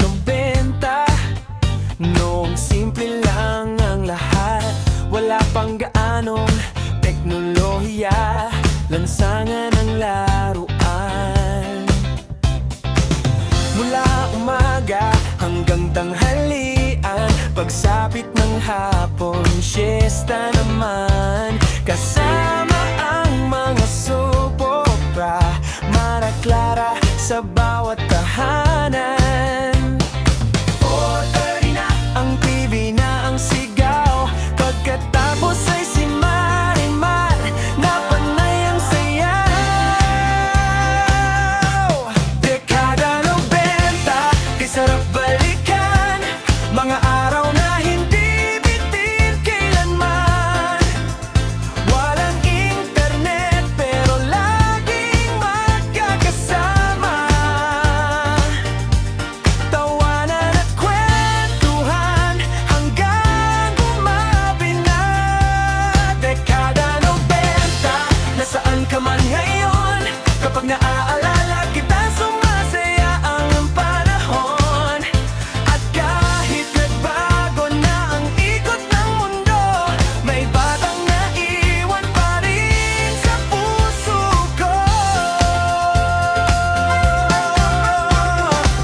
90. Noong simple lang ang lahat, wala pang gaanong teknolohiya, lansangan ng laruan. Mula umaga hanggang tanghalian, pagsapit ng hapon, siesta naman. Kasama ang mga sobra, Mara Clara sa bawat tahanan. 4:30 na, ang TV na ang sigaw, pagkatapos ay si Marimar na panay ang sayaw. Dekada 90, kay sarap balikan, mga araw na hindi bitin kailanman. Walang internet pero laging magkakasama, tawanan at kwentuhan hanggang gumabi na. Dekada 90, nasaan ka man ngayon, kapag naaalala kita, sumasaya ang panahon. At kahit nagbago na ang ikot ng mundo, may batang naiwan pa rin sa puso ko.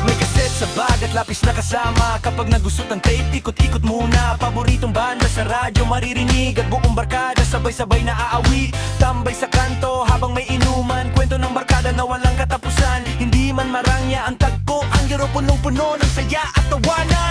May kaset sa bag at lapis na kasama, kapag nagusot ang tape, ikot-ikot muna. Paboritong banda sa radyo maririnig, at buong barkada sabay-sabay na aawi. Tambay sa kanto habang may inuman, kwento ng barkada na walang katapusan. Hindi man marangya ang tagpo, ang laro punong-puno ng saya at tawanan.